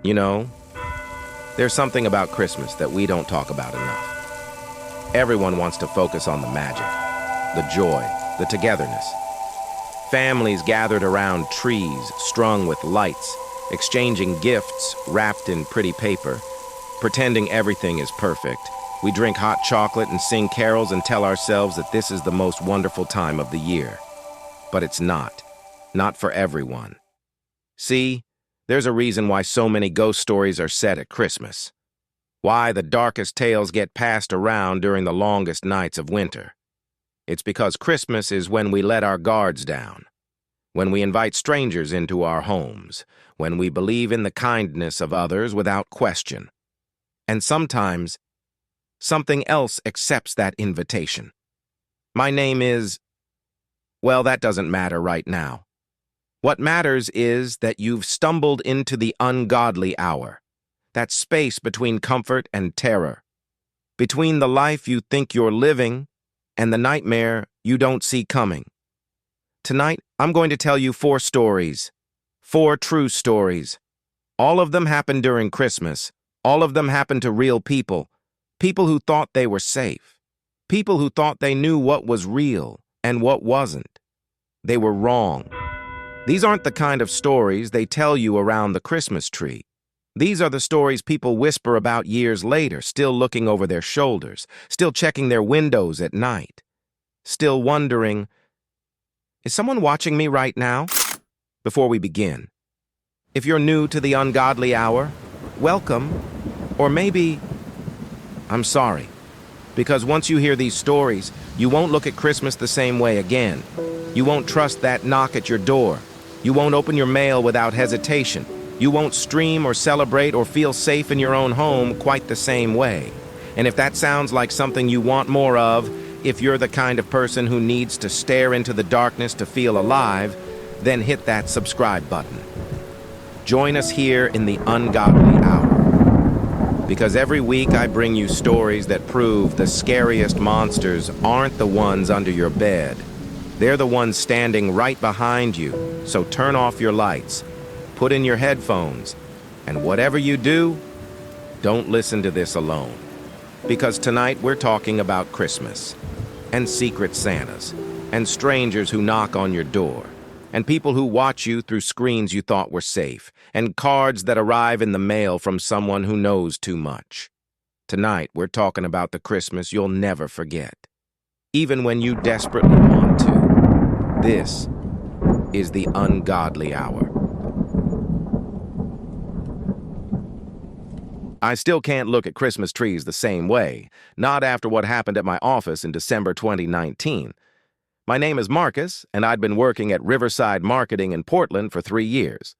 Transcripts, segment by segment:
You know, there's something about Christmas that we don't talk about enough. Everyone wants to focus on the magic, the joy, the togetherness. Families gathered around trees strung with lights, exchanging gifts wrapped in pretty paper, pretending everything is perfect. We drink hot chocolate and sing carols and tell ourselves that this is the most wonderful time of the year. But it's not. Not for everyone. See, there's a reason why so many ghost stories are set at Christmas. Why the darkest tales get passed around during the longest nights of winter. It's because Christmas is when we let our guards down, when we invite strangers into our homes, when we believe in the kindness of others without question. And sometimes, something else accepts that invitation. My name is... well, that doesn't matter right now. What matters is that you've stumbled into the ungodly hour, that space between comfort and terror, between the life you think you're living and the nightmare you don't see coming. Tonight, I'm going to tell you 4 stories, 4 true stories. All of them happened during Christmas. All of them happened to real people, people who thought they were safe, people who thought they knew what was real and what wasn't. They were wrong. These aren't the kind of stories they tell you around the Christmas tree. These are the stories people whisper about years later, still looking over their shoulders, still checking their windows at night, still wondering, is someone watching me right now? Before we begin, if you're new to the Ungodly Hour, welcome, or maybe, I'm sorry, because once you hear these stories, you won't look at Christmas the same way again. You won't trust that knock at your door. You won't open your mail without hesitation. You won't stream or celebrate or feel safe in your own home quite the same way. And if that sounds like something you want more of, if you're the kind of person who needs to stare into the darkness to feel alive, then hit that subscribe button. Join us here in the Ungodly Hour. Because every week I bring you stories that prove the scariest monsters aren't the ones under your bed. They're the ones standing right behind you, so turn off your lights, put in your headphones, and whatever you do, don't listen to this alone. Because tonight we're talking about Christmas, and secret Santas, and strangers who knock on your door, and people who watch you through screens you thought were safe, and cards that arrive in the mail from someone who knows too much. Tonight we're talking about the Christmas you'll never forget, even when you desperately want to. This is the Ungodly Hour. I still can't look at Christmas trees the same way, not after what happened at my office in December 2019. My name is Marcus, and I'd been working at Riverside Marketing in Portland for 3 years.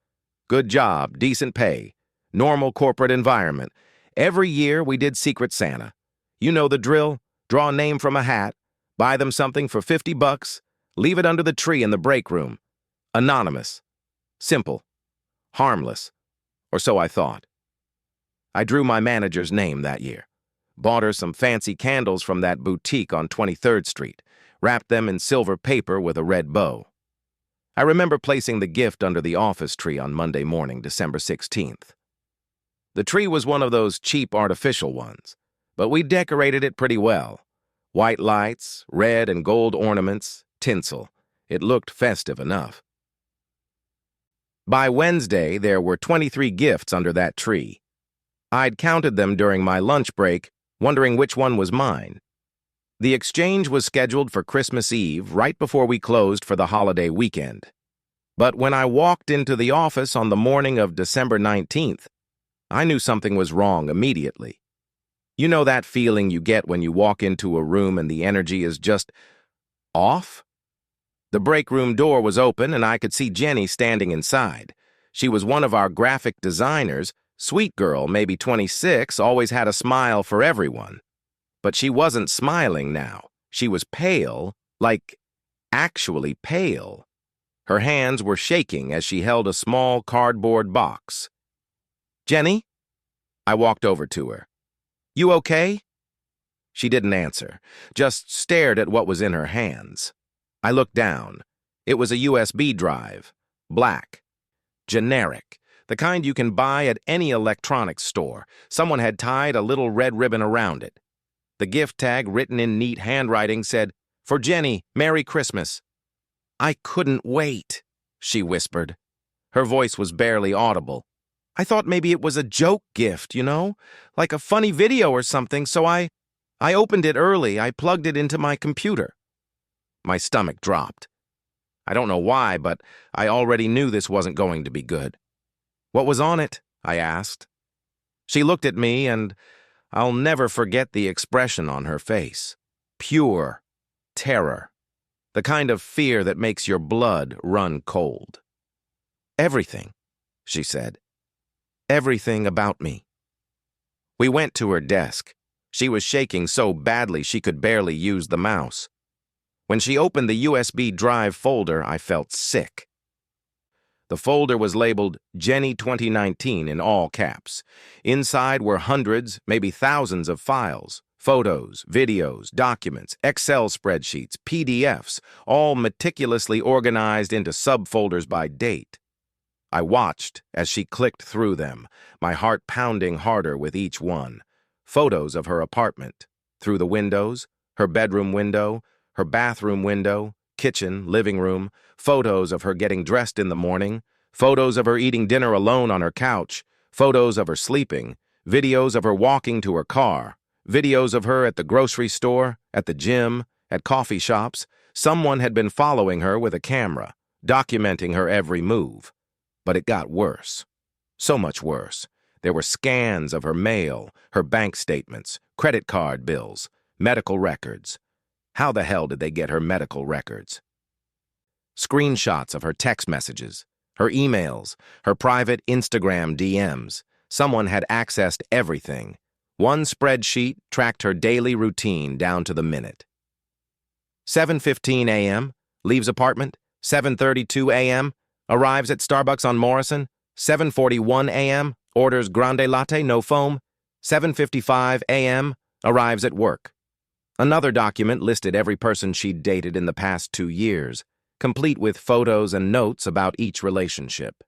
Good job, decent pay, normal corporate environment. Every year we did Secret Santa. You know the drill. Draw a name from a hat, buy them something for $50, leave it under the tree in the break room. Anonymous. Simple. Harmless. Or so I thought. I drew my manager's name that year. Bought her some fancy candles from that boutique on 23rd Street. Wrapped them in silver paper with a red bow. I remember placing the gift under the office tree on Monday morning, December 16th. The tree was one of those cheap artificial ones, but we decorated it pretty well. White lights, red and gold ornaments, tinsel. It looked festive enough. By Wednesday, there were 23 gifts under that tree. I'd counted them during my lunch break, wondering which one was mine. The exchange was scheduled for Christmas Eve, right before we closed for the holiday weekend. But when I walked into the office on the morning of December 19th, I knew something was wrong immediately. You know that feeling you get when you walk into a room and the energy is just off? The break room door was open and I could see Jenny standing inside. She was one of our graphic designers, sweet girl, maybe 26, always had a smile for everyone. But she wasn't smiling now. She was pale, like actually pale. Her hands were shaking as she held a small cardboard box. "Jenny?" I walked over to her. "You okay?" She didn't answer, just stared at what was in her hands. I looked down. It was a USB drive. Black. Generic. the kind you can buy at any electronics store. Someone had tied a little red ribbon around it. The gift tag, written in neat handwriting, said, "For Jenny, Merry Christmas." "I couldn't wait," she whispered. Her voice was barely audible. "I thought maybe it was a joke gift, like a funny video or something, so I opened it early. I plugged it into my computer." My stomach dropped. I don't know why, but I already knew this wasn't going to be good. "What was on it?" I asked. She looked at me, and I'll never forget the expression on her face. Pure terror. The kind of fear that makes your blood run cold. "Everything," she said. "Everything about me." We went to her desk. She was shaking so badly she could barely use the mouse. When she opened the USB drive folder, I felt sick. The folder was labeled Jenny 2019 in all caps. Inside were hundreds, maybe thousands of files, photos, videos, documents, Excel spreadsheets, PDFs, all meticulously organized into subfolders by date. I watched as she clicked through them, my heart pounding harder with each one. Photos of her apartment, through the windows, her bedroom window, her bathroom window, kitchen, living room, photos of her getting dressed in the morning, photos of her eating dinner alone on her couch, photos of her sleeping, videos of her walking to her car, videos of her at the grocery store, at the gym, at coffee shops. Someone had been following her with a camera, documenting her every move. But it got worse. So much worse. There were scans of her mail, her bank statements, credit card bills, medical records. How the hell did they get her medical records? Screenshots of her text messages, her emails, her private Instagram DMs. Someone had accessed everything. One spreadsheet tracked her daily routine down to the minute. 7:15 a.m., leaves apartment. 7:32 a.m., arrives at Starbucks on Morrison. 7:41 a.m., orders grande latte, no foam. 7:55 a.m., arrives at work. Another document listed every person she'd dated in the past 2 years, complete with photos and notes about each relationship.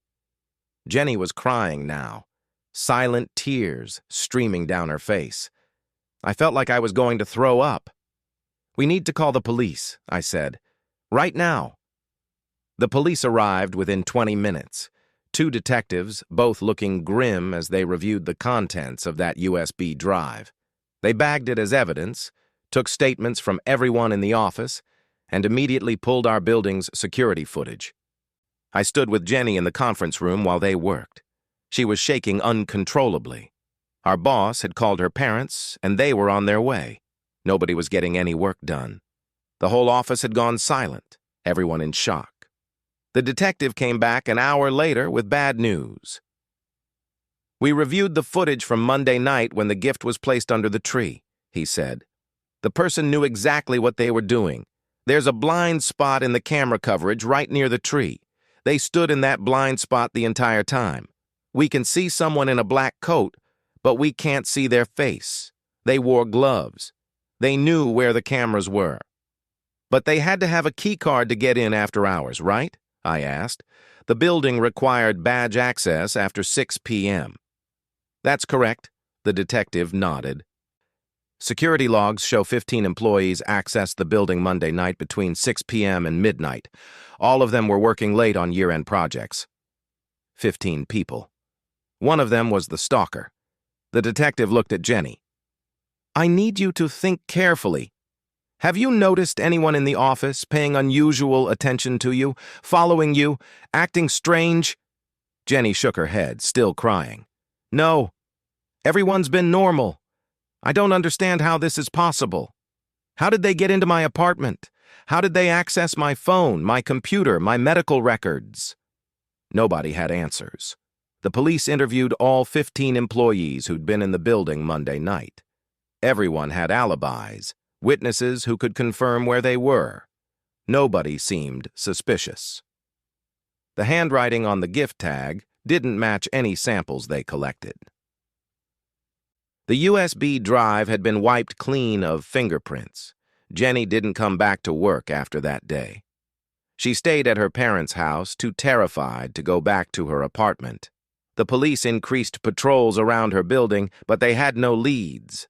Jenny was crying now, silent tears streaming down her face. I felt like I was going to throw up. "We need to call the police," I said. "Right now." The police arrived within 20 minutes. 2 detectives, both looking grim as they reviewed the contents of that USB drive. They bagged it as evidence, took statements from everyone in the office, and immediately pulled our building's security footage. I stood with Jenny in the conference room while they worked. She was shaking uncontrollably. Our boss had called her parents, and they were on their way. Nobody was getting any work done. The whole office had gone silent, everyone in shock. The detective came back an hour later with bad news. "We reviewed the footage from Monday night when the gift was placed under the tree," he said. "The person knew exactly what they were doing. There's a blind spot in the camera coverage right near the tree. They stood in that blind spot the entire time. We can see someone in a black coat, but we can't see their face. They wore gloves. They knew where the cameras were." "But they had to have a key card to get in after hours, right?" I asked. "The building required badge access after 6 p.m. "That's correct," the detective nodded. "Security logs show 15 employees accessed the building Monday night between 6 p.m. and midnight. All of them were working late on year-end projects." 15 people. One of them was the stalker. The detective looked at Jenny. "I need you to think carefully. Have you noticed anyone in the office paying unusual attention to you, following you, acting strange?" Jenny shook her head, still crying. "No. Everyone's been normal. I don't understand how this is possible. How did they get into my apartment? How did they access my phone, my computer, my medical records?" Nobody had answers. The police interviewed all 15 employees who'd been in the building Monday night. Everyone had alibis, witnesses who could confirm where they were. Nobody seemed suspicious. The handwriting on the gift tag didn't match any samples they collected. The USB drive had been wiped clean of fingerprints. Jenny didn't come back to work after that day. She stayed at her parents' house, too terrified to go back to her apartment. The police increased patrols around her building, but they had no leads.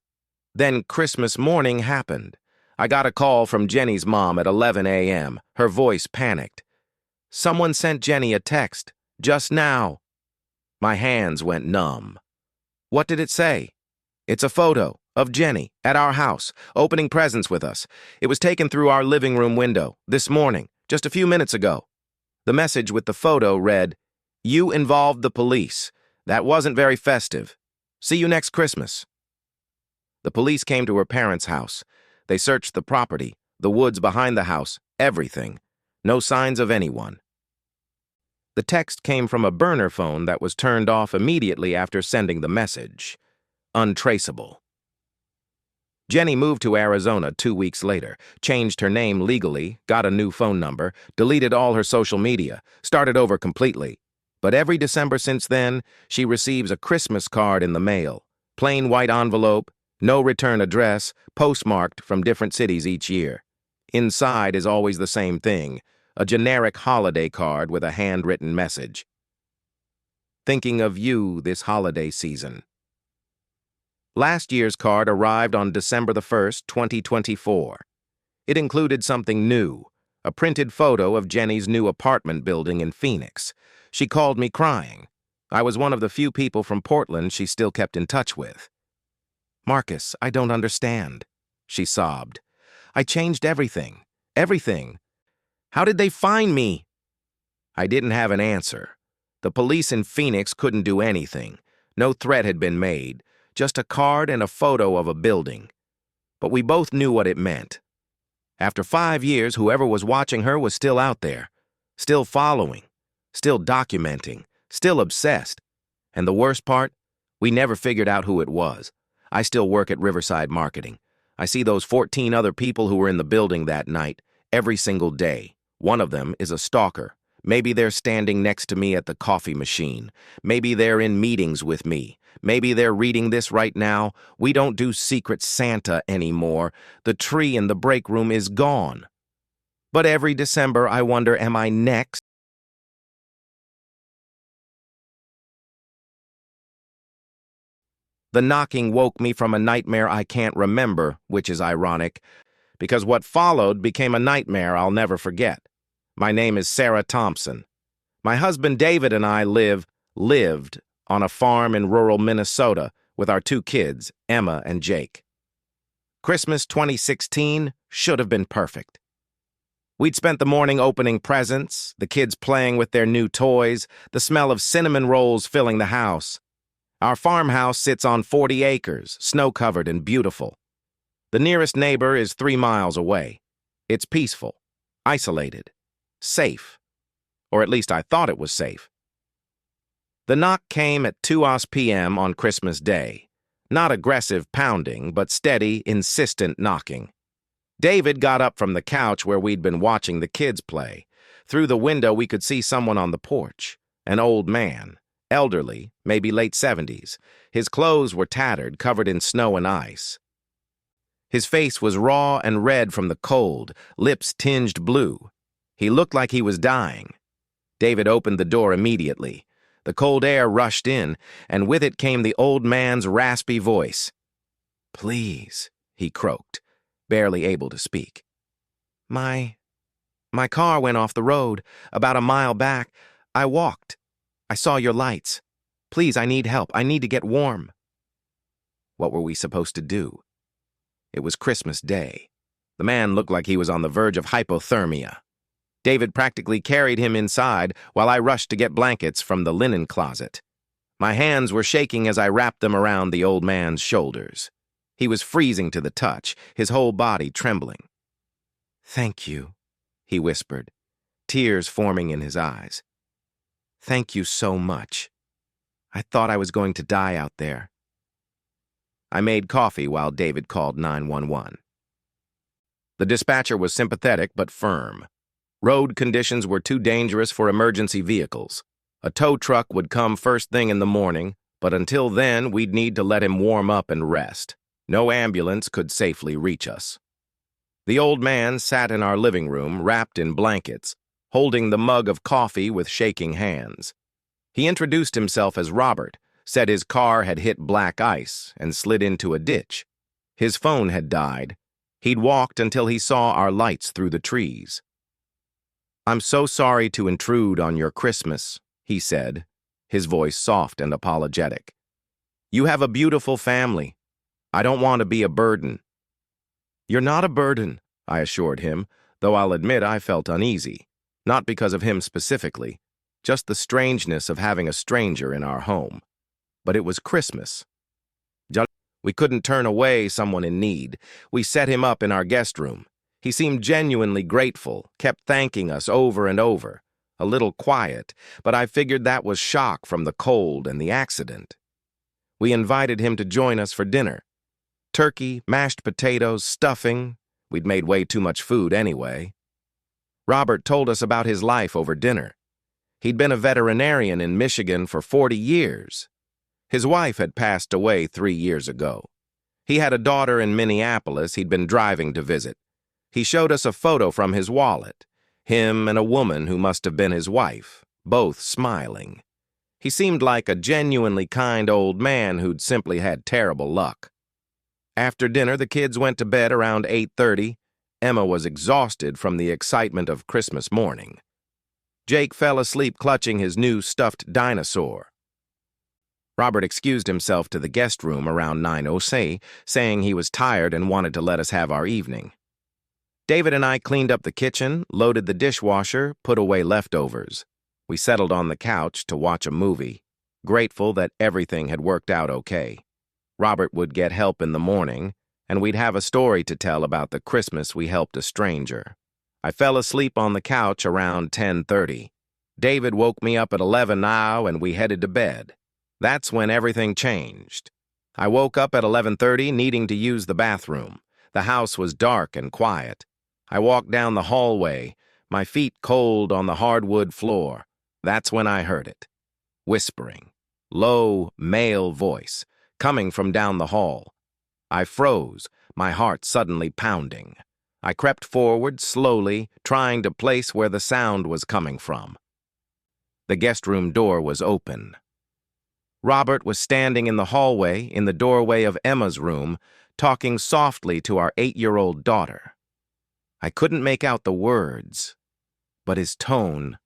Then Christmas morning happened. I got a call from Jenny's mom at 11 a.m., her voice panicked. "Someone sent Jenny a text, just now." My hands went numb. What did it say? It's a photo of Jenny at our house, opening presents with us. It was taken through our living room window this morning, just a few minutes ago. The message with the photo read, "You involved the police. That wasn't very festive. See you next Christmas." The police came to her parents' house. They searched the property, the woods behind the house, everything. No signs of anyone. The text came from a burner phone that was turned off immediately after sending the message. Untraceable. Jenny moved to Arizona 2 weeks later, changed her name legally, got a new phone number, deleted all her social media, started over completely. But every December since then, she receives a Christmas card in the mail. Plain white envelope, no return address, postmarked from different cities each year. Inside is always the same thing, a generic holiday card with a handwritten message. Thinking of you this holiday season. Last year's card arrived on December the 1st, 2024. It included something new, a printed photo of Jenny's new apartment building in Phoenix. She called me crying. I was one of the few people from Portland she still kept in touch with. "Marcus, I don't understand," she sobbed. "I changed everything. Everything. How did they find me?" I didn't have an answer. The police in Phoenix couldn't do anything. No threat had been made, just a card and a photo of a building. But we both knew what it meant. After 5 years, whoever was watching her was still out there, still following, still documenting, still obsessed. And the worst part, we never figured out who it was. I still work at Riverside Marketing. I see those 14 other people who were in the building that night every single day. One of them is a stalker. Maybe they're standing next to me at the coffee machine. Maybe they're in meetings with me. Maybe they're reading this right now. We don't do Secret Santa anymore. The tree in the break room is gone. But every December I wonder, am I next? The knocking woke me from a nightmare I can't remember, which is ironic, because what followed became a nightmare I'll never forget. My name is Sarah Thompson. My husband David and I lived on a farm in rural Minnesota with our 2 kids, Emma and Jake. Christmas 2016 should have been perfect. We'd spent the morning opening presents, the kids playing with their new toys, the smell of cinnamon rolls filling the house. Our farmhouse sits on 40 acres, snow-covered and beautiful. The nearest neighbor is 3 miles away. It's peaceful, isolated, safe. Or at least I thought it was safe. The knock came at 2 p.m. on Christmas Day. Not aggressive pounding, but steady, insistent knocking. David got up from the couch where we'd been watching the kids play. Through the window we could see someone on the porch. An old man, elderly, maybe late 70s. His clothes were tattered, covered in snow and ice. His face was raw and red from the cold, lips tinged blue. He looked like he was dying. David opened the door immediately. The cold air rushed in, and with it came the old man's raspy voice. "Please," he croaked, barely able to speak. My car went off the road, about a mile back. I walked. I saw your lights. Please, I need help. I need to get warm." What were we supposed to do? It was Christmas Day. The man looked like he was on the verge of hypothermia. David practically carried him inside while I rushed to get blankets from the linen closet. My hands were shaking as I wrapped them around the old man's shoulders. He was freezing to the touch, his whole body trembling. "Thank you," he whispered, tears forming in his eyes. "Thank you so much. I thought I was going to die out there." I made coffee while David called 911. The dispatcher was sympathetic but firm. Road conditions were too dangerous for emergency vehicles. A tow truck would come first thing in the morning, but until then we'd need to let him warm up and rest. No ambulance could safely reach us. The old man sat in our living room, wrapped in blankets, holding the mug of coffee with shaking hands. He introduced himself as Robert, said his car had hit black ice and slid into a ditch. His phone had died. He'd walked until he saw our lights through the trees. "I'm so sorry to intrude on your Christmas," he said, his voice soft and apologetic. "You have a beautiful family. I don't want to be a burden." "You're not a burden," I assured him, though I'll admit I felt uneasy, not because of him specifically, just the strangeness of having a stranger in our home. But it was Christmas. We couldn't turn away someone in need. We set him up in our guest room. He seemed genuinely grateful, kept thanking us over and over. A little quiet, but I figured that was shock from the cold and the accident. We invited him to join us for dinner. Turkey, mashed potatoes, stuffing. We'd made way too much food anyway. Robert told us about his life over dinner. He'd been a veterinarian in Michigan for 40 years. His wife had passed away 3 years ago. He had a daughter in Minneapolis he'd been driving to visit. He showed us a photo from his wallet, him and a woman who must have been his wife, both smiling. He seemed like a genuinely kind old man who'd simply had terrible luck. After dinner, the kids went to bed around 8:30. Emma was exhausted from the excitement of Christmas morning. Jake fell asleep clutching his new stuffed dinosaur. Robert excused himself to the guest room around 9:06, saying he was tired and wanted to let us have our evening. David and I cleaned up the kitchen, loaded the dishwasher, put away leftovers. We settled on the couch to watch a movie, grateful that everything had worked out okay. Robert would get help in the morning, and we'd have a story to tell about the Christmas we helped a stranger. I fell asleep on the couch around 10:30. David woke me up at 11 now, and we headed to bed. That's when everything changed. I woke up at 11:30 needing to use the bathroom. The house was dark and quiet. I walked down the hallway, my feet cold on the hardwood floor. That's when I heard it. Whispering. Low, male voice, coming from down the hall. I froze, my heart suddenly pounding. I crept forward slowly, trying to place where the sound was coming from. The guest room door was open. Robert was standing in the hallway in the doorway of Emma's room, talking softly to our 8-year-old daughter. I couldn't make out the words, but his tone.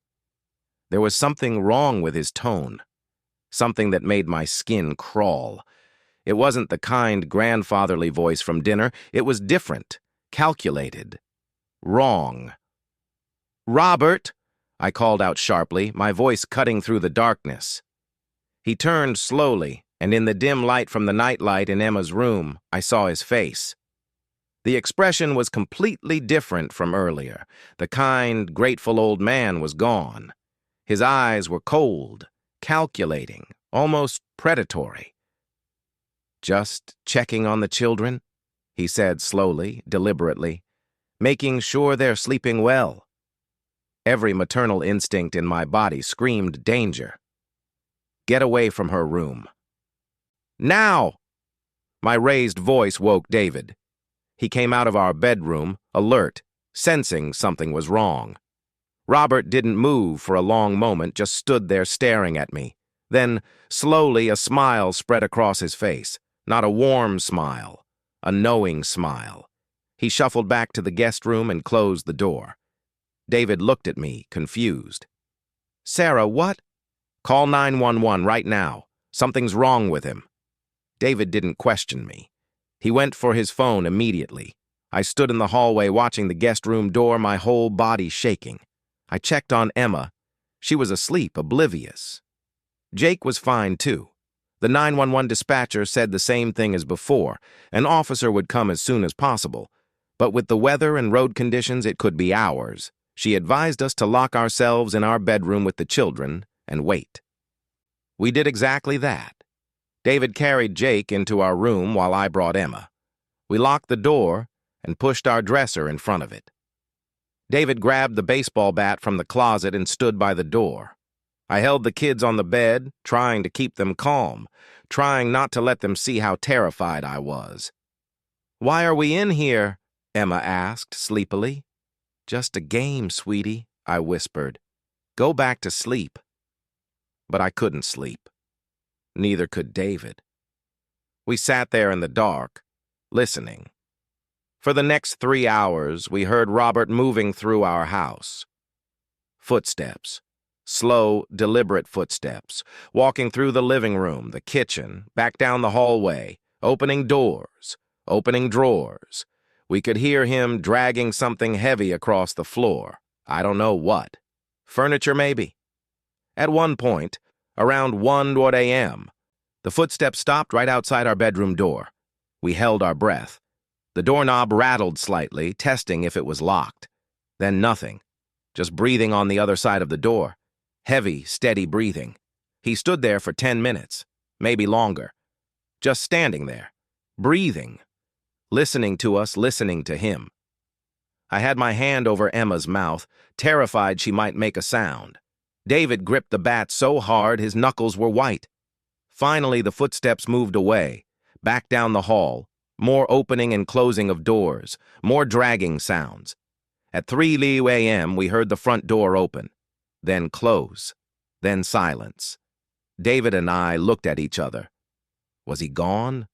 There was something wrong with his tone, something that made my skin crawl. It wasn't the kind, grandfatherly voice from dinner. It was different, calculated, wrong. "Robert!" I called out sharply, my voice cutting through the darkness. He turned slowly, and in the dim light from the nightlight in Emma's room, I saw his face. The expression was completely different from earlier. The kind, grateful old man was gone. His eyes were cold, calculating, almost predatory. "Just checking on the children," he said slowly, deliberately, "making sure they're sleeping well." Every maternal instinct in my body screamed danger. "Get away from her room." "Now!" My raised voice woke David. He came out of our bedroom, alert, sensing something was wrong. Robert didn't move for a long moment, just stood there staring at me. Then, slowly, a smile spread across his face. Not a warm smile, a knowing smile. He shuffled back to the guest room and closed the door. David looked at me, confused. "Sarah, what?" "Call 911 right now. Something's wrong with him." David didn't question me. He went for his phone immediately. I stood in the hallway watching the guest room door, my whole body shaking. I checked on Emma. She was asleep, oblivious. Jake was fine, too. The 911 dispatcher said the same thing as before. An officer would come as soon as possible. But with the weather and road conditions, it could be hours. She advised us to lock ourselves in our bedroom with the children and wait. We did exactly that. David carried Jake into our room while I brought Emma. We locked the door and pushed our dresser in front of it. David grabbed the baseball bat from the closet and stood by the door. I held the kids on the bed, trying to keep them calm, trying not to let them see how terrified I was. "Why are we in here?" Emma asked sleepily. "Just a game, sweetie," I whispered. "Go back to sleep." but I couldn't sleep. Neither could David. We sat there in the dark, listening. For the next 3 hours, we heard Robert moving through our house. Footsteps. Slow, deliberate footsteps, walking through the living room, the kitchen, back down the hallway, opening doors, opening drawers. We could hear him dragging something heavy across the floor. I don't know what. Furniture, maybe? At one point, around 1 a.m., the footsteps stopped right outside our bedroom door. We held our breath. The doorknob rattled slightly, testing if it was locked. Then nothing, just breathing on the other side of the door. Heavy, steady breathing. He stood there for 10 minutes, maybe longer. Just standing there, breathing, listening to us, listening to him. I had my hand over Emma's mouth, terrified she might make a sound. David gripped the bat so hard his knuckles were white. Finally, the footsteps moved away, back down the hall, more opening and closing of doors, more dragging sounds. At 3 a.m., we heard the front door open, then close, then silence. David and I looked at each other. Was he gone?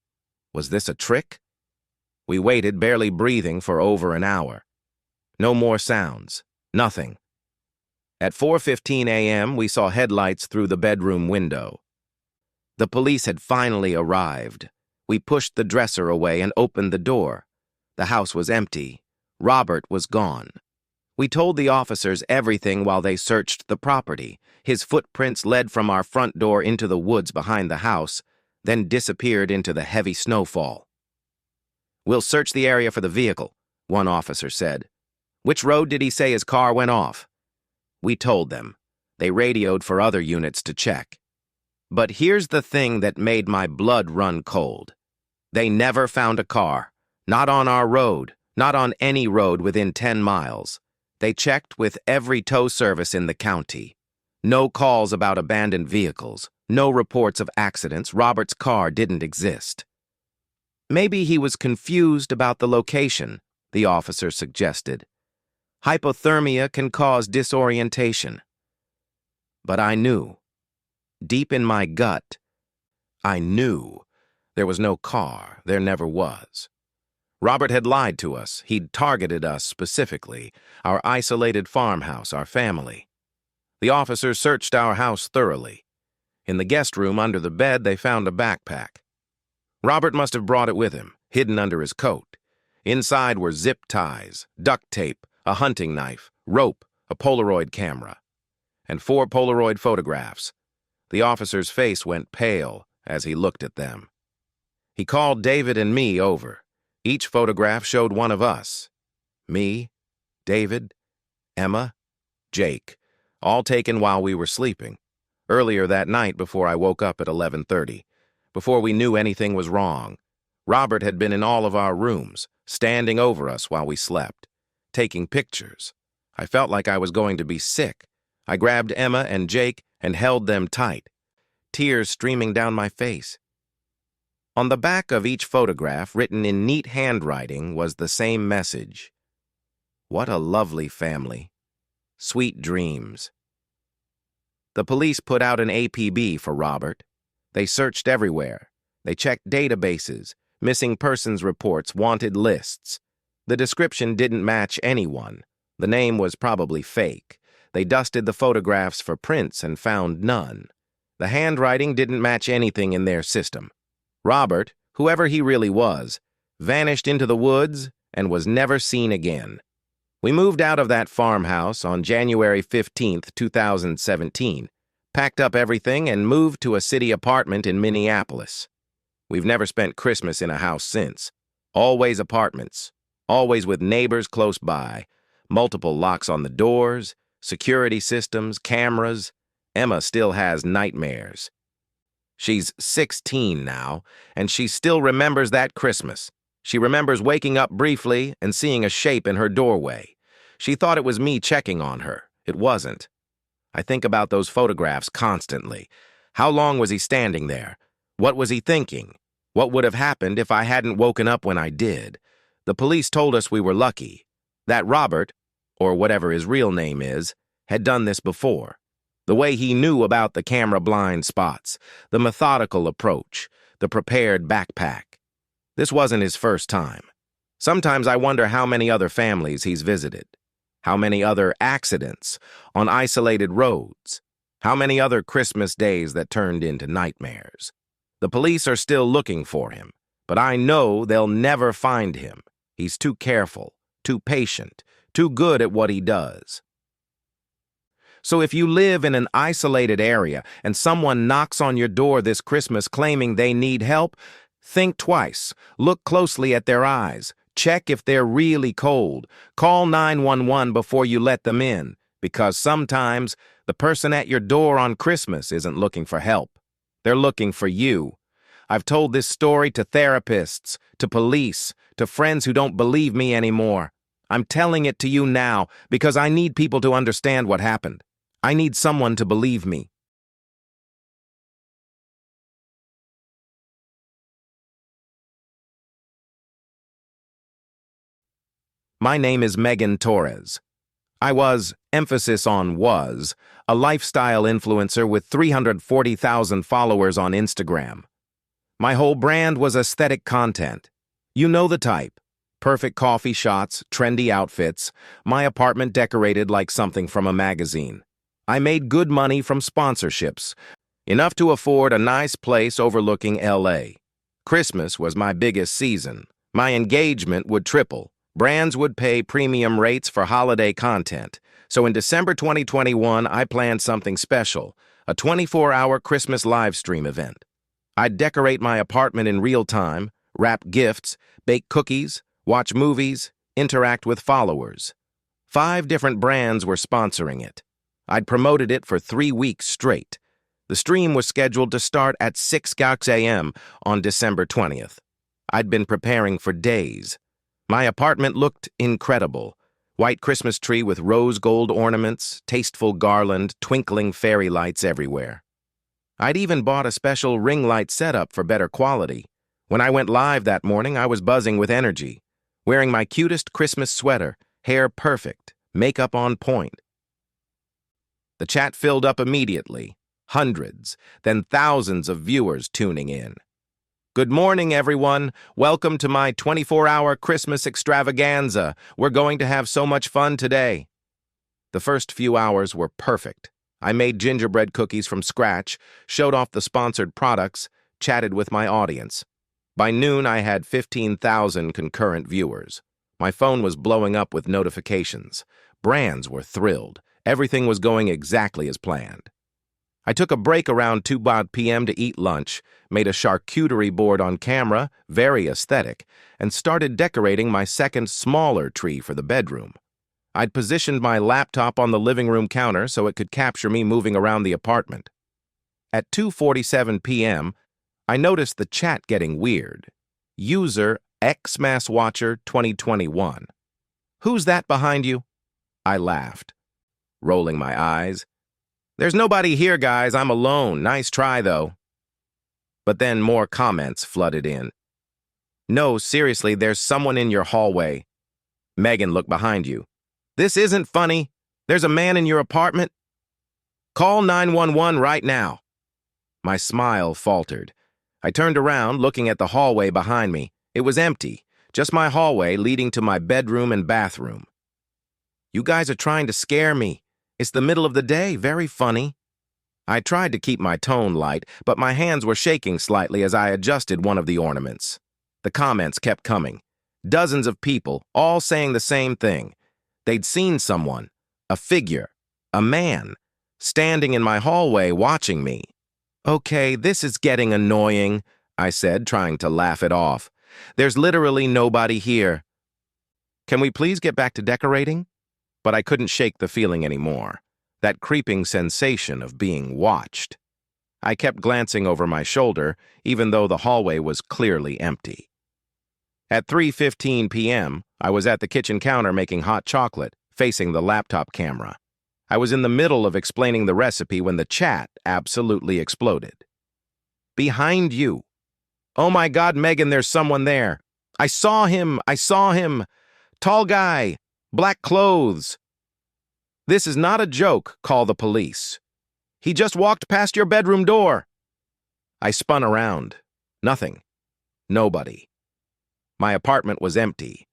Was this a trick? We waited, barely breathing, for over an hour. No more sounds, nothing. At 4:15 a.m., we saw headlights through the bedroom window. The police had finally arrived. We pushed the dresser away and opened the door. The house was empty. Robert was gone. We told the officers everything while they searched the property. His footprints led from our front door into the woods behind the house, then disappeared into the heavy snowfall. "We'll search the area for the vehicle," one officer said. "Which road did he say his car went off?" We told them. They radioed for other units to check. But here's the thing that made my blood run cold. They never found a car. Not on our road. Not on any road within 10 miles. They checked with every tow service in the county. No calls about abandoned vehicles. No reports of accidents. Robert's car didn't exist. Maybe he was confused about the location, the officer suggested. Hypothermia can cause disorientation. But I knew. Deep in my gut, I knew there was no car. There never was. Robert had lied to us. He'd targeted us specifically, our isolated farmhouse, our family. The officers searched our house thoroughly. In the guest room under the bed, they found a backpack. Robert must have brought it with him, hidden under his coat. Inside were zip ties, duct tape, a hunting knife, rope, a Polaroid camera, and 4 Polaroid photographs. The officer's face went pale as he looked at them. He called David and me over. Each photograph showed one of us. Me, David, Emma, Jake, all taken while we were sleeping. Earlier that night before I woke up at 11:30, before we knew anything was wrong. Robert had been in all of our rooms, standing over us while we slept, taking pictures. I felt like I was going to be sick. I grabbed Emma and Jake and held them tight, tears streaming down my face. On the back of each photograph, written in neat handwriting, was the same message. What a lovely family. Sweet dreams. The police put out an APB for Robert. They searched everywhere. They checked databases, missing persons reports, wanted lists. The description didn't match anyone. The name was probably fake. They dusted the photographs for prints and found none. The handwriting didn't match anything in their system. Robert, whoever he really was, vanished into the woods and was never seen again. We moved out of that farmhouse on January 15th, 2017, packed up everything and moved to a city apartment in Minneapolis. We've never spent Christmas in a house since. Always apartments, always with neighbors close by, multiple locks on the doors, security systems, cameras. Emma still has nightmares. She's 16 now, and she still remembers that Christmas. She remembers waking up briefly and seeing a shape in her doorway. She thought it was me checking on her. It wasn't. I think about those photographs constantly. How long was he standing there? What was he thinking? What would have happened if I hadn't woken up when I did? The police told us we were lucky. That Robert, or whatever his real name is, had done this before. The way he knew about the camera blind spots, the methodical approach, the prepared backpack. This wasn't his first time. Sometimes I wonder how many other families he's visited, how many other accidents on isolated roads, how many other Christmas days that turned into nightmares. The police are still looking for him, but I know they'll never find him. He's too careful, too patient, too good at what he does. So if you live in an isolated area and someone knocks on your door this Christmas claiming they need help, think twice. Look closely at their eyes. Check if they're really cold. Call 911 before you let them in, because sometimes the person at your door on Christmas isn't looking for help. They're looking for you. I've told this story to therapists, to police, to friends who don't believe me anymore. I'm telling it to you now because I need people to understand what happened. I need someone to believe me. My name is Megan Torres. I was, emphasis on was, a lifestyle influencer with 340,000 followers on Instagram. My whole brand was aesthetic content. You know the type. Perfect coffee shots, trendy outfits, my apartment decorated like something from a magazine. I made good money from sponsorships, enough to afford a nice place overlooking LA. Christmas was my biggest season. My engagement would triple. Brands would pay premium rates for holiday content. So in December 2021, I planned something special, a 24-hour Christmas live stream event. I'd decorate my apartment in real time, wrap gifts, bake cookies, watch movies, interact with followers. 5 different brands were sponsoring it. I'd promoted it for 3 weeks straight. The stream was scheduled to start at 6 a.m. on December 20th. I'd been preparing for days. My apartment looked incredible. White Christmas tree with rose gold ornaments, tasteful garland, twinkling fairy lights everywhere. I'd even bought a special ring light setup for better quality. When I went live that morning, I was buzzing with energy, wearing my cutest Christmas sweater, hair perfect, makeup on point. The chat filled up immediately. Hundreds, then thousands of viewers tuning in. Good morning, everyone. Welcome to my 24-hour Christmas extravaganza. We're going to have so much fun today. The first few hours were perfect. I made gingerbread cookies from scratch, showed off the sponsored products, chatted with my audience. By noon, I had 15,000 concurrent viewers. My phone was blowing up with notifications. Brands were thrilled. Everything was going exactly as planned. I took a break around 2 p.m. to eat lunch, made a charcuterie board on camera, very aesthetic, and started decorating my second, smaller tree for the bedroom. I'd positioned my laptop on the living room counter so it could capture me moving around the apartment. At 2:47 p.m., I noticed the chat getting weird. User XMassWatcher 2021. Who's that behind you? I laughed, rolling my eyes. There's nobody here, guys. I'm alone. Nice try, though. But then more comments flooded in. No, seriously, there's someone in your hallway. Megan, look behind you. This isn't funny. There's a man in your apartment. Call 911 right now. My smile faltered. I turned around, looking at the hallway behind me. It was empty, just my hallway leading to my bedroom and bathroom. You guys are trying to scare me. It's the middle of the day, very funny. I tried to keep my tone light, but my hands were shaking slightly as I adjusted one of the ornaments. The comments kept coming. Dozens of people, all saying the same thing. They'd seen someone, a figure, a man, standing in my hallway watching me. Okay, this is getting annoying, I said, trying to laugh it off. There's literally nobody here. Can we please get back to decorating? But I couldn't shake the feeling anymore, that creeping sensation of being watched. I kept glancing over my shoulder, even though the hallway was clearly empty. At 3:15 p.m., I was at the kitchen counter making hot chocolate, facing the laptop camera. I was in the middle of explaining the recipe when the chat absolutely exploded. Behind you. Oh my God, Megan, there's someone there. I saw him. Tall guy. Black clothes. This is not a joke, call the police. He just walked past your bedroom door. I spun around. Nothing. Nobody. My apartment was empty,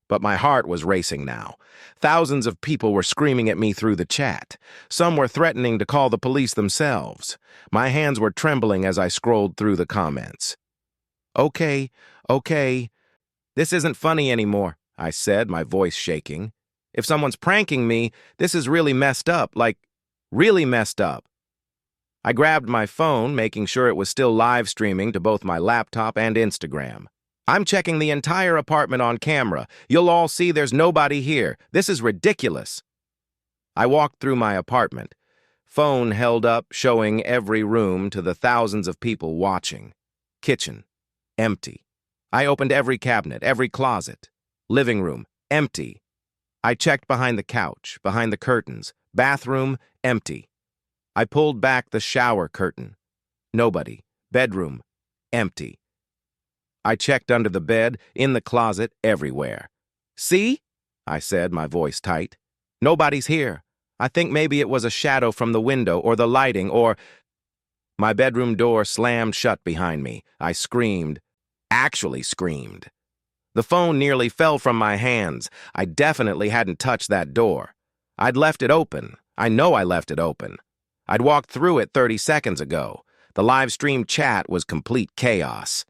but my heart was racing now. Thousands of people were screaming at me through the chat. Some were threatening to call the police themselves. My hands were trembling as I scrolled through the comments. Okay. This isn't funny anymore, I said, my voice shaking. If someone's pranking me, this is really messed up, like, really messed up. I grabbed my phone, making sure it was still live streaming to both my laptop and Instagram. I'm checking the entire apartment on camera. You'll all see there's nobody here. This is ridiculous. I walked through my apartment, phone held up, showing every room to the thousands of people watching. Kitchen, empty. I opened every cabinet, every closet. Living room, empty. I checked behind the couch, behind the curtains. Bathroom, empty. I pulled back the shower curtain. Nobody. Bedroom, empty. I checked under the bed, in the closet, everywhere. See? I said, my voice tight. Nobody's here. I think maybe it was a shadow from the window or the lighting or... My bedroom door slammed shut behind me. I screamed. Actually screamed. The phone nearly fell from my hands. I definitely hadn't touched that door. I'd left it open. I know I left it open. I'd walked through it 30 seconds ago. The live stream chat was complete chaos.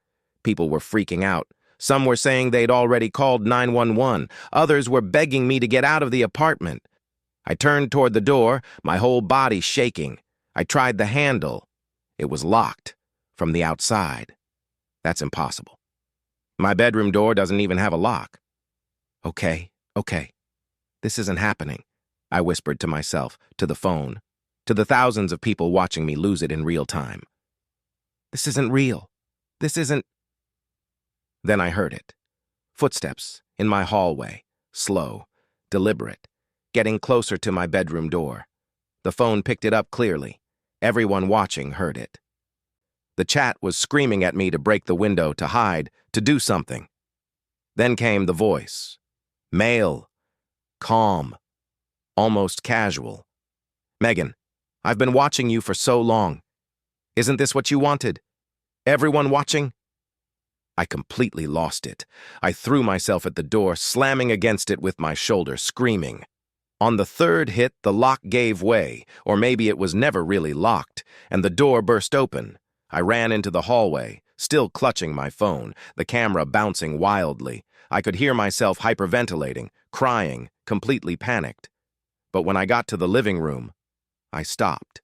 People were freaking out. Some were saying they'd already called 911. Others were begging me to get out of the apartment. I turned toward the door, my whole body shaking. I tried the handle. It was locked from the outside. That's impossible. My bedroom door doesn't even have a lock. Okay. This isn't happening, I whispered to myself, to the phone, to the thousands of people watching me lose it in real time. This isn't real. This isn't... Then I heard it. Footsteps in my hallway, slow, deliberate, getting closer to my bedroom door. The phone picked it up clearly. Everyone watching heard it. The chat was screaming at me to break the window, to hide, to do something. Then came the voice. Male. Calm. Almost casual. Megan, I've been watching you for so long. Isn't this what you wanted? Everyone watching? I completely lost it. I threw myself at the door, slamming against it with my shoulder, screaming. On the third hit, the lock gave way, or maybe it was never really locked, and the door burst open. I ran into the hallway, still clutching my phone, the camera bouncing wildly. I could hear myself hyperventilating, crying, completely panicked. But when I got to the living room, I stopped.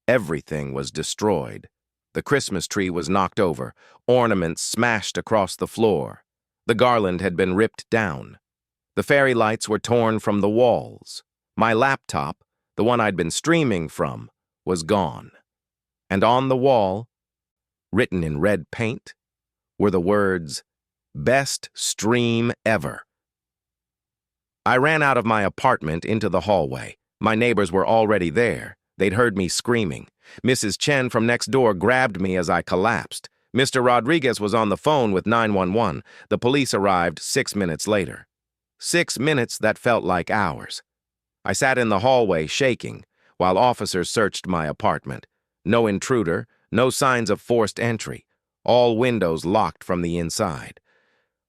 Everything was destroyed. The Christmas tree was knocked over, ornaments smashed across the floor. The garland had been ripped down. The fairy lights were torn from the walls. My laptop, the one I'd been streaming from, was gone. And on the wall, written in red paint, were the words, "Best stream ever." I ran out of my apartment into the hallway. My neighbors were already there. They'd heard me screaming. Mrs. Chen from next door grabbed me as I collapsed. Mr. Rodriguez was on the phone with 911. The police arrived 6 minutes later. 6 minutes that felt like hours. I sat in the hallway shaking while officers searched my apartment. No intruder, no signs of forced entry. All windows locked from the inside.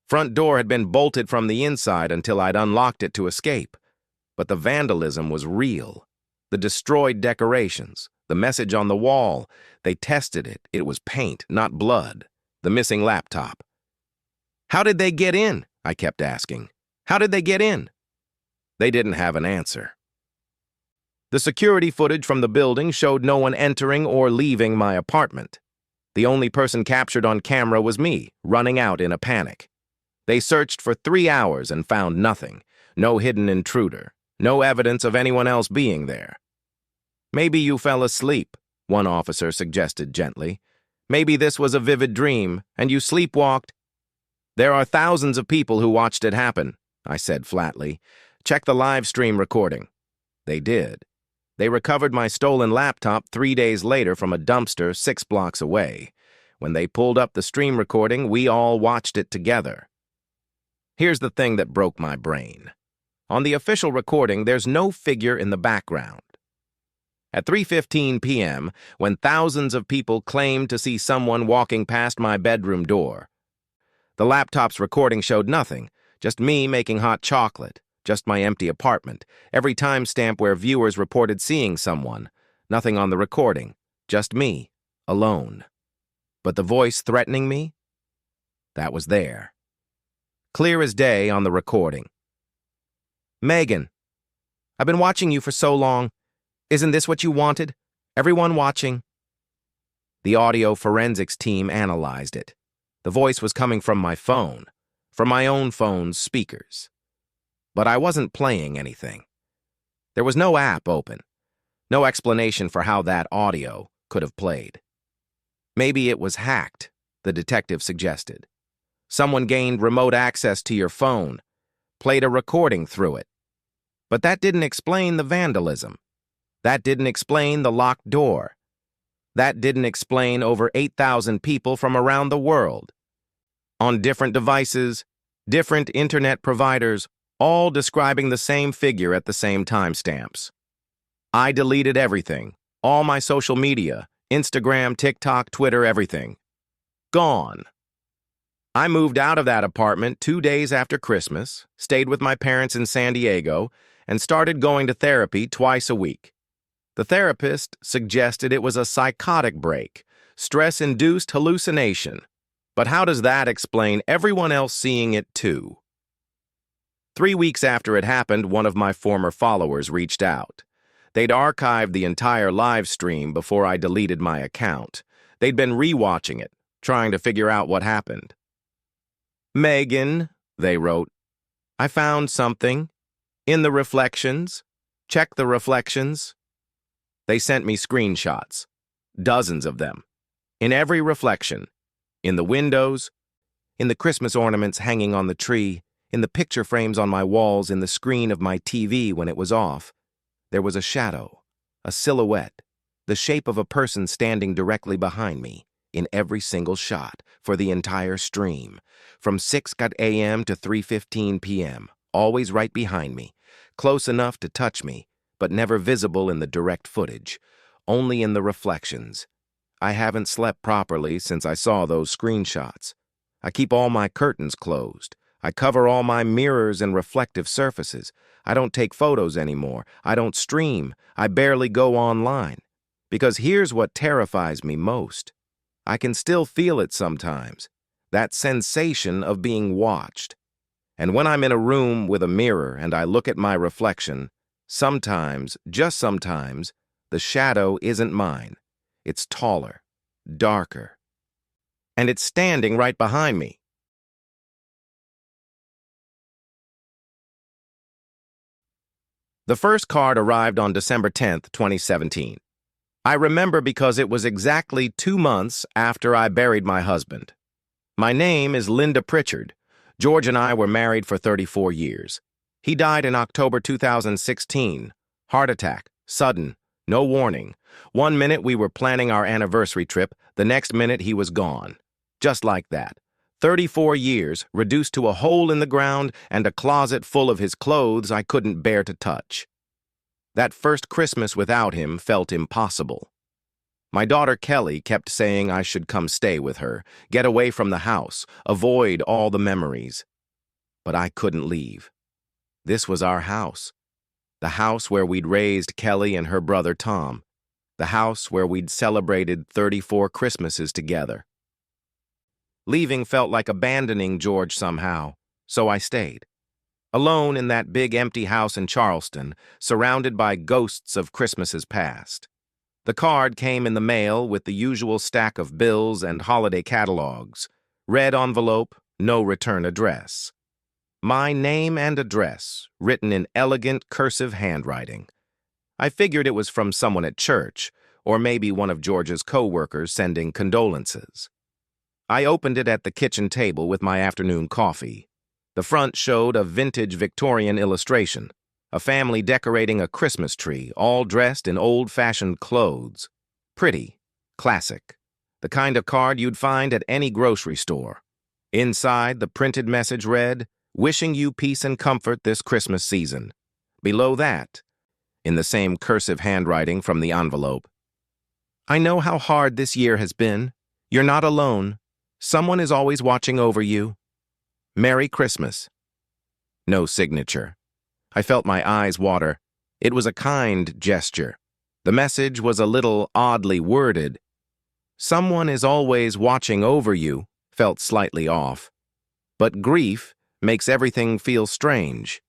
Front door had been bolted from the inside until I'd unlocked it to escape. But the vandalism was real. The destroyed decorations, the message on the wall, they tested it. It was paint, not blood. The missing laptop. How did they get in? I kept asking. How did they get in? They didn't have an answer. The security footage from the building showed no one entering or leaving my apartment. The only person captured on camera was me, running out in a panic. They searched for 3 hours and found nothing. No hidden intruder. No evidence of anyone else being there. Maybe you fell asleep, one officer suggested gently. Maybe this was a vivid dream, and you sleepwalked. There are thousands of people who watched it happen, I said flatly. Check the live stream recording. They did. They recovered my stolen laptop 3 days later from a dumpster 6 blocks away. When they pulled up the stream recording, we all watched it together. Here's the thing that broke my brain. On the official recording, there's no figure in the background. At 3:15 p.m., when thousands of people claimed to see someone walking past my bedroom door. The laptop's recording showed nothing, just me making hot chocolate, just my empty apartment, every timestamp where viewers reported seeing someone, nothing on the recording, just me, alone. But the voice threatening me? That was there. Clear as day on the recording. Megan, I've been watching you for so long. Isn't this what you wanted? Everyone watching? The audio forensics team analyzed it. The voice was coming from my phone, from my own phone's speakers. But I wasn't playing anything. There was no app open, no explanation for how that audio could have played. Maybe it was hacked, the detective suggested. Someone gained remote access to your phone, played a recording through it. But that didn't explain the vandalism. That didn't explain the locked door. That didn't explain over 8,000 people from around the world. On different devices, different internet providers, all describing the same figure at the same timestamps. I deleted everything, all my social media, Instagram, TikTok, Twitter, everything. Gone. I moved out of that apartment 2 days after Christmas, stayed with my parents in San Diego, and started going to therapy twice a week. The therapist suggested it was a psychotic break, stress-induced hallucination. But how does that explain everyone else seeing it too? 3 weeks after it happened, one of my former followers reached out. They'd archived the entire live stream before I deleted my account. They'd been rewatching it, trying to figure out what happened. Megan, they wrote, I found something. In the reflections. Check the reflections. They sent me screenshots, dozens of them, in every reflection, in the windows, in the Christmas ornaments hanging on the tree, in the picture frames on my walls, in the screen of my TV when it was off. There was a shadow, a silhouette, the shape of a person standing directly behind me, in every single shot, for the entire stream, from 6 a.m. to 3:15 p.m., always right behind me, close enough to touch me, but never visible in the direct footage, only in the reflections. I haven't slept properly since I saw those screenshots. I keep all my curtains closed. I cover all my mirrors and reflective surfaces. I don't take photos anymore. I don't stream. I barely go online. Because here's what terrifies me most. I can still feel it sometimes, that sensation of being watched. And when I'm in a room with a mirror and I look at my reflection, sometimes, just sometimes, the shadow isn't mine. It's taller, darker. And it's standing right behind me. The first card arrived on December 10th, 2017. I remember because it was exactly 2 months after I buried my husband. My name is Linda Pritchard. George and I were married for 34 years. He died in October 2016. Heart attack, sudden, no warning. 1 minute we were planning our anniversary trip, the next minute he was gone. Just like that. 34 years, reduced to a hole in the ground and a closet full of his clothes I couldn't bear to touch. That first Christmas without him felt impossible. My daughter Kelly kept saying I should come stay with her, get away from the house, avoid all the memories. But I couldn't leave. This was our house. The house where we'd raised Kelly and her brother Tom. The house where we'd celebrated 34 Christmases together. Leaving felt like abandoning George somehow, so I stayed. Alone in that big empty house in Charleston, surrounded by ghosts of Christmases past. The card came in the mail with the usual stack of bills and holiday catalogs. Red envelope, no return address. My name and address, written in elegant cursive handwriting. I figured it was from someone at church, or maybe one of George's coworkers sending condolences. I opened it at the kitchen table with my afternoon coffee. The front showed a vintage Victorian illustration, a family decorating a Christmas tree, all dressed in old-fashioned clothes. Pretty, classic, the kind of card you'd find at any grocery store. Inside, the printed message read, "Wishing you peace and comfort this Christmas season." Below that, in the same cursive handwriting from the envelope. I know how hard this year has been. You're not alone. Someone is always watching over you. Merry Christmas. No signature. I felt my eyes water. It was a kind gesture. The message was a little oddly worded. Someone is always watching over you felt slightly off. But grief makes everything feel strange.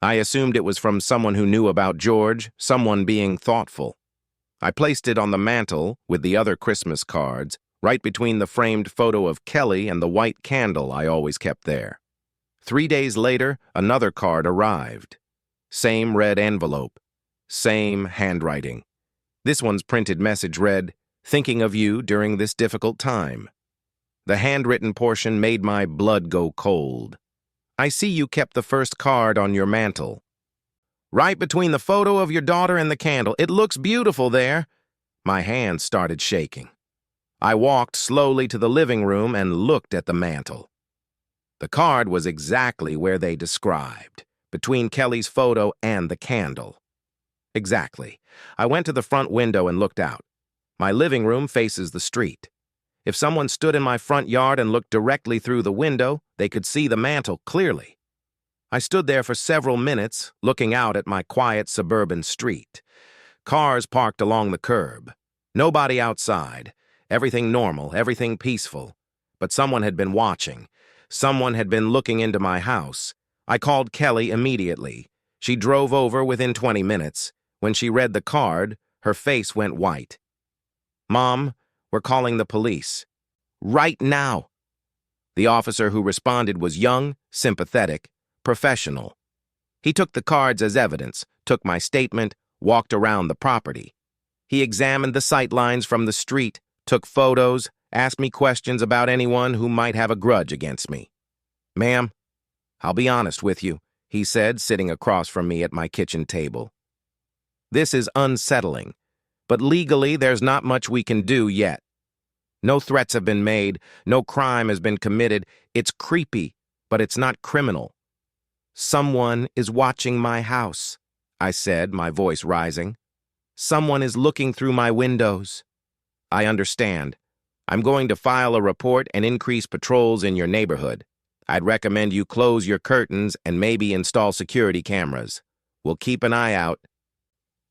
I assumed it was from someone who knew about George, someone being thoughtful. I placed it on the mantel with the other Christmas cards, right between the framed photo of Kelly and the white candle I always kept there. 3 days later, another card arrived. Same red envelope. Same handwriting. This one's printed message read, "Thinking of you during this difficult time." The handwritten portion made my blood go cold. I see you kept the first card on your mantel. Right between the photo of your daughter and the candle. It looks beautiful there. My hands started shaking. I walked slowly to the living room and looked at the mantel. The card was exactly where they described, between Kelly's photo and the candle. Exactly. I went to the front window and looked out. My living room faces the street. If someone stood in my front yard and looked directly through the window, they could see the mantel clearly. I stood there for several minutes, looking out at my quiet suburban street. Cars parked along the curb. Nobody outside. Everything normal, everything peaceful. But someone had been watching. Someone had been looking into my house. I called Kelly immediately. She drove over within 20 minutes. When she read the card, her face went white. "Mom, we're calling the police. Right now." The officer who responded was young, sympathetic, professional. He took the cards as evidence, took my statement, walked around the property. He examined the sightlines from the street, took photos, asked me questions about anyone who might have a grudge against me. "Ma'am, I'll be honest with you," he said, sitting across from me at my kitchen table. "This is unsettling, but legally there's not much we can do yet. No threats have been made, no crime has been committed. It's creepy, but it's not criminal. Someone is watching my house," I said, my voice rising. "Someone is looking through my windows." "I understand. I'm going to file a report and increase patrols in your neighborhood. I'd recommend you close your curtains and maybe install security cameras. We'll keep an eye out."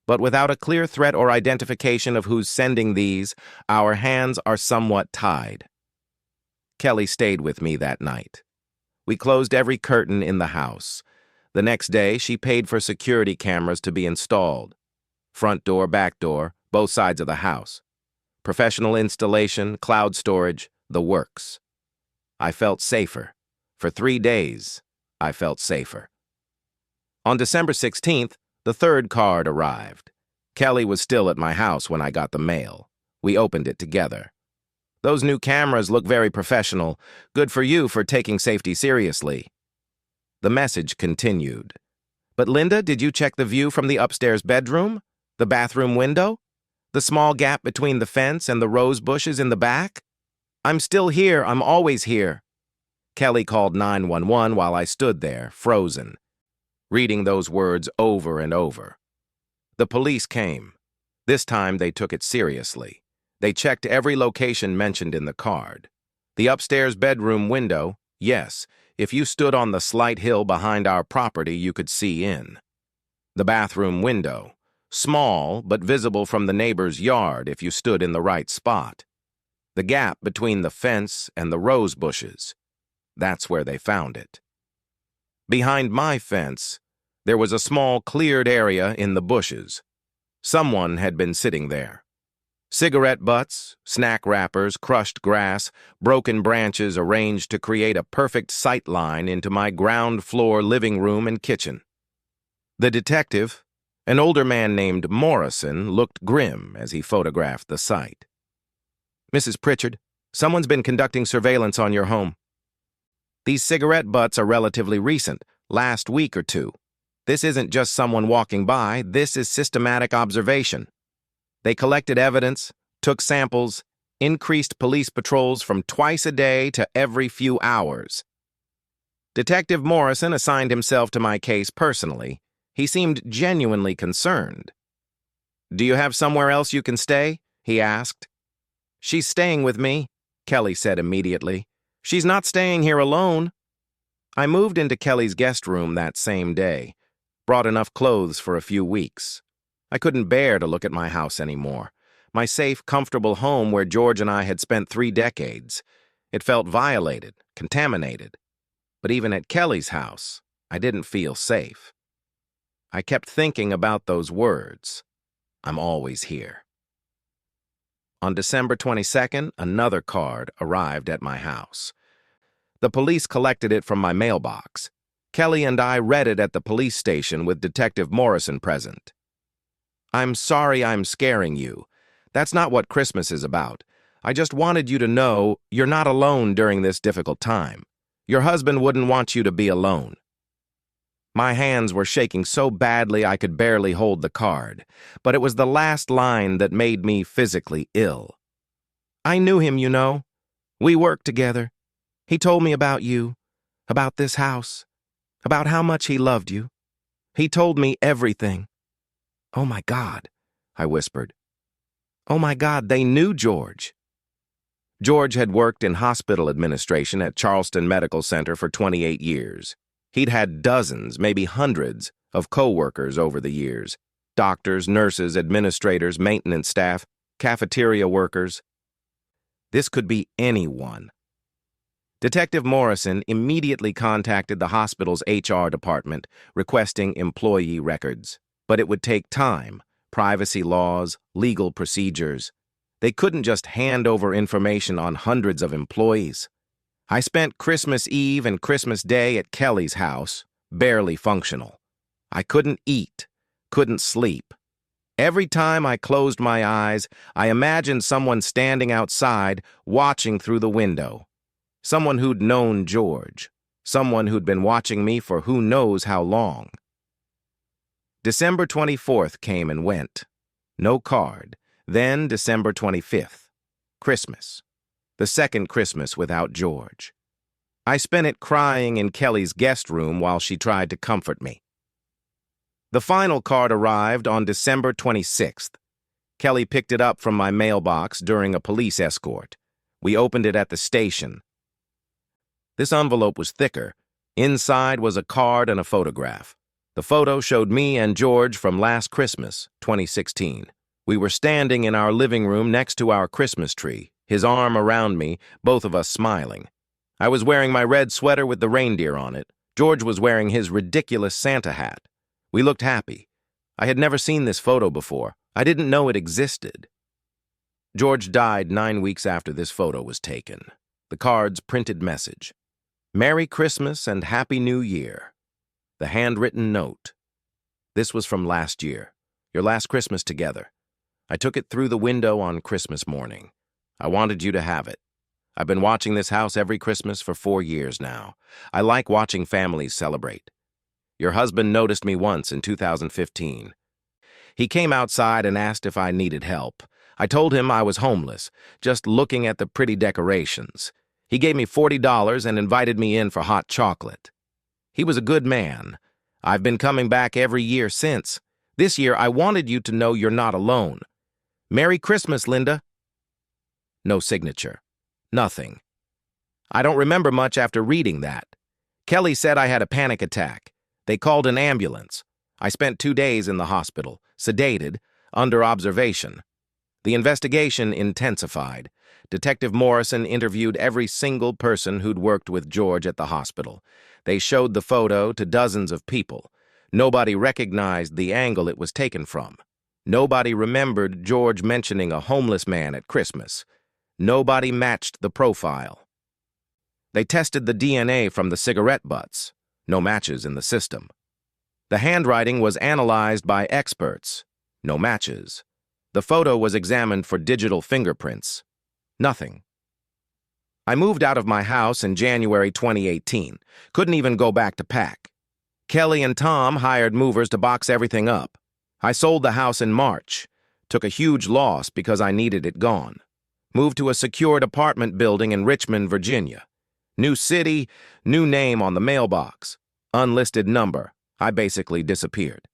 But without a clear threat or identification of who's sending these, our hands are somewhat tied. Kelly stayed with me that night. We closed every curtain in the house. The next day, she paid for security cameras to be installed. Front door, back door, both sides of the house. Professional installation, cloud storage, the works. I felt safer. For 3 days, I felt safer. On December 16th, the third card arrived. Kelly was still at my house when I got the mail. We opened it together. "Those new cameras look very professional. Good for you for taking safety seriously." The message continued. "But Linda, did you check the view from the upstairs bedroom? The bathroom window? The small gap between the fence and the rose bushes in the back? I'm still here. I'm always here." Kelly called 911 while I stood there, frozen, reading those words over and over. The police came. This time they took it seriously. They checked every location mentioned in the card. The upstairs bedroom window, yes, if you stood on the slight hill behind our property, you could see in. The bathroom window, small but visible from the neighbor's yard if you stood in the right spot. The gap between the fence and the rose bushes, that's where they found it. Behind my fence, there was a small cleared area in the bushes. Someone had been sitting there. Cigarette butts, snack wrappers, crushed grass, broken branches arranged to create a perfect sight line into my ground floor living room and kitchen. The detective, an older man named Morrison, looked grim as he photographed the site. "Mrs. Pritchard, someone's been conducting surveillance on your home. These cigarette butts are relatively recent, last week or two. This isn't just someone walking by, this is systematic observation. They collected evidence, took samples, increased police patrols from twice a day to every few hours. Detective Morrison assigned himself to my case personally. He seemed genuinely concerned. "Do you have somewhere else you can stay?" he asked. "She's staying with me," Kelly said immediately. "She's not staying here alone." I moved into Kelly's guest room that same day, brought enough clothes for a few weeks. I couldn't bear to look at my house anymore. My safe, comfortable home where George and I had spent 3 decades. It felt violated, contaminated. But even at Kelly's house, I didn't feel safe. I kept thinking about those words. I'm always here. On December 22nd, another card arrived at my house. The police collected it from my mailbox. Kelly and I read it at the police station with Detective Morrison present. "I'm sorry I'm scaring you. That's not what Christmas is about. I just wanted you to know you're not alone during this difficult time. Your husband wouldn't want you to be alone." My hands were shaking so badly I could barely hold the card, but it was the last line that made me physically ill. "I knew him, you know. We worked together. He told me about you, about this house, about how much he loved you. He told me everything." "Oh my God," I whispered. "Oh my God, they knew George." George had worked in hospital administration at Charleston Medical Center for 28 years. He'd had dozens, maybe hundreds, of coworkers over the years. Doctors, nurses, administrators, maintenance staff, cafeteria workers. This could be anyone. Detective Morrison immediately contacted the hospital's HR department requesting employee records. But it would take time, privacy laws, legal procedures. They couldn't just hand over information on hundreds of employees. I spent Christmas Eve and Christmas Day at Kelly's house, barely functional. I couldn't eat, couldn't sleep. Every time I closed my eyes, I imagined someone standing outside, watching through the window. Someone who'd known George. Someone who'd been watching me for who knows how long. December 24th came and went. No card. Then December 25th. Christmas. The second Christmas without George. I spent it crying in Kelly's guest room while she tried to comfort me. The final card arrived on December 26th. Kelly picked it up from my mailbox during a police escort. We opened it at the station. This envelope was thicker. Inside was a card and a photograph. The photo showed me and George from last Christmas, 2016. We were standing in our living room next to our Christmas tree, his arm around me, both of us smiling. I was wearing my red sweater with the reindeer on it. George was wearing his ridiculous Santa hat. We looked happy. I had never seen this photo before. I didn't know it existed. George died 9 weeks after this photo was taken. The card's printed message: "Merry Christmas and Happy New Year." The handwritten note: "This was from last year, your last Christmas together. I took it through the window on Christmas morning. I wanted you to have it. I've been watching this house every Christmas for 4 years now. I like watching families celebrate. Your husband noticed me once in 2015. He came outside and asked if I needed help. I told him I was homeless, just looking at the pretty decorations. He gave me $40 and invited me in for hot chocolate. He was a good man. I've been coming back every year since. This year, I wanted you to know you're not alone. Merry Christmas, Linda." No signature. Nothing. I don't remember much after reading that. Kelly said I had a panic attack. They called an ambulance. I spent 2 days in the hospital, sedated, under observation. The investigation intensified. Detective Morrison interviewed every single person who'd worked with George at the hospital. They showed the photo to dozens of people. Nobody recognized the angle it was taken from. Nobody remembered George mentioning a homeless man at Christmas. Nobody matched the profile. They tested the DNA from the cigarette butts. No matches in the system. The handwriting was analyzed by experts. No matches. The photo was examined for digital fingerprints. Nothing. I moved out of my house in January 2018. Couldn't even go back to pack. Kelly and Tom hired movers to box everything up. I sold the house in March. Took a huge loss because I needed it gone. Moved to a secured apartment building in Richmond, Virginia. New city, new name on the mailbox. Unlisted number. I basically disappeared.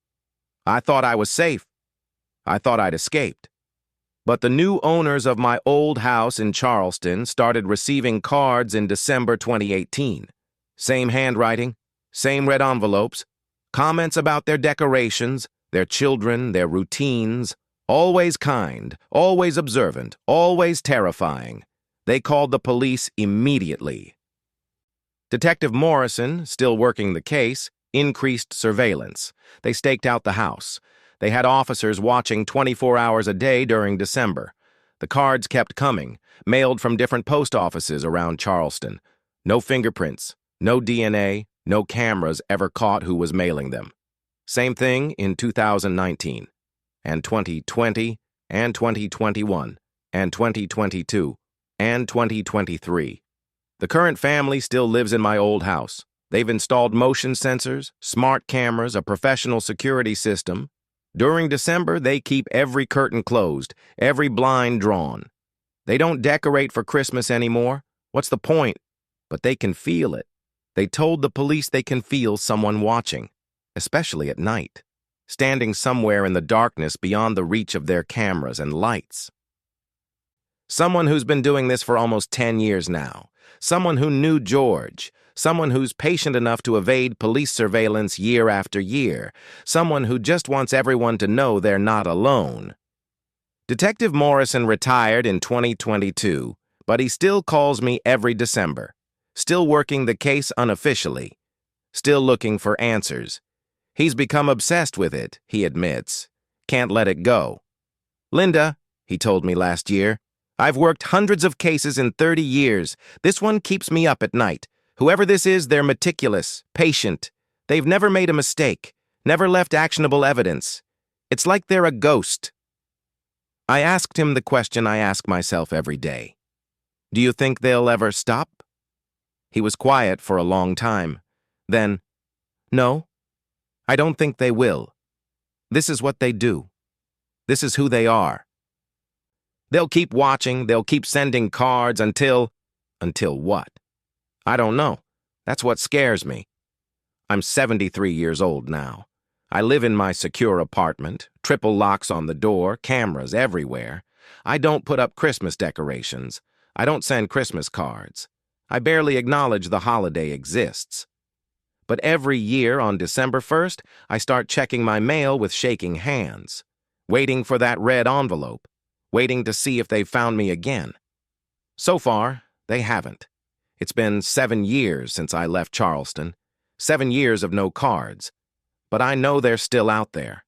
I thought I was safe. I thought I'd escaped. But the new owners of my old house in Charleston started receiving cards in December 2018. Same handwriting, same red envelopes, comments about their decorations, their children, their routines, always kind, always observant, always terrifying. They called the police immediately. Detective Morrison, still working the case, increased surveillance. They staked out the house. They had officers watching 24 hours a day during December. The cards kept coming, mailed from different post offices around Charleston. No fingerprints, no DNA, no cameras ever caught who was mailing them. Same thing in 2019, and 2020, and 2021, and 2022, and 2023. The current family still lives in my old house. They've installed motion sensors, smart cameras, a professional security system. During December, they keep every curtain closed, every blind drawn. They don't decorate for Christmas anymore. What's the point? But they can feel it. They told the police they can feel someone watching, especially at night, standing somewhere in the darkness beyond the reach of their cameras and lights. Someone who's been doing this for almost 10 years now. Someone who knew George. Someone who's patient enough to evade police surveillance year after year. Someone who just wants everyone to know they're not alone. Detective Morrison retired in 2022, but he still calls me every December. Still working the case unofficially. Still looking for answers. He's become obsessed with it, he admits. Can't let it go. Linda, he told me last year, I've worked hundreds of cases in 30 years. This one keeps me up at night. Whoever this is, they're meticulous, patient. They've never made a mistake, never left actionable evidence. It's like they're a ghost. I asked him the question I ask myself every day. Do you think they'll ever stop? He was quiet for a long time. Then, no, I don't think they will. This is what they do. This is who they are. They'll keep watching, they'll keep sending cards until what? I don't know. That's what scares me. I'm 73 years old now. I live in my secure apartment, triple locks on the door, cameras everywhere. I don't put up Christmas decorations. I don't send Christmas cards. I barely acknowledge the holiday exists. But every year on December 1st, I start checking my mail with shaking hands, waiting for that red envelope, waiting to see if they've found me again. So far, they haven't. It's been 7 years since I left Charleston, 7 years of no cards. But I know they're still out there,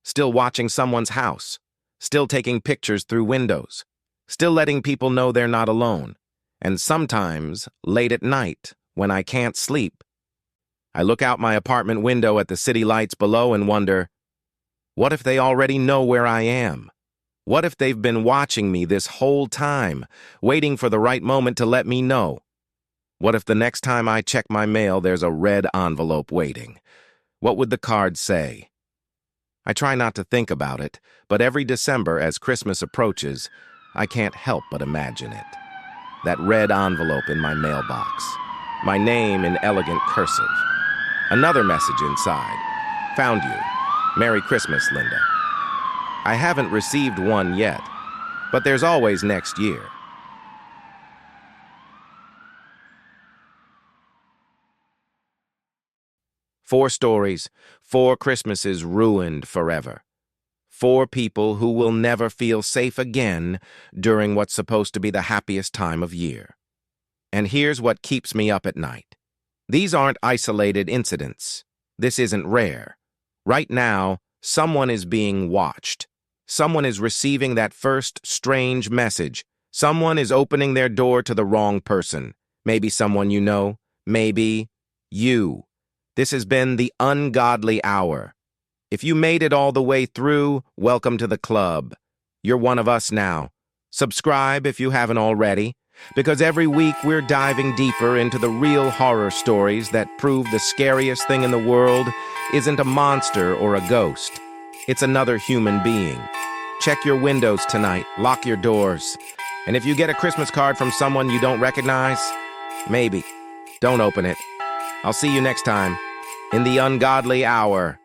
still watching someone's house, still taking pictures through windows, still letting people know they're not alone. And sometimes, late at night, when I can't sleep, I look out my apartment window at the city lights below and wonder, what if they already know where I am? What if they've been watching me this whole time, waiting for the right moment to let me know? What if the next time I check my mail, there's a red envelope waiting? What would the card say? I try not to think about it, but every December as Christmas approaches, I can't help but imagine it. That red envelope in my mailbox. My name in elegant cursive. Another message inside. Found you. Merry Christmas, Linda. I haven't received one yet, but there's always next year. Four stories, 4 Christmases ruined forever. 4 people who will never feel safe again during what's supposed to be the happiest time of year. And here's what keeps me up at night. These aren't isolated incidents. This isn't rare. Right now, someone is being watched. Someone is receiving that first strange message. Someone is opening their door to the wrong person. Maybe someone you know. Maybe you. This has been the Ungodly Hour. If you made it all the way through, welcome to the club. You're one of us now. Subscribe if you haven't already, because every week we're diving deeper into the real horror stories that prove the scariest thing in the world isn't a monster or a ghost. It's another human being. Check your windows tonight, lock your doors. And if you get a Christmas card from someone you don't recognize, maybe don't open it. I'll see you next time. in the ungodly hour.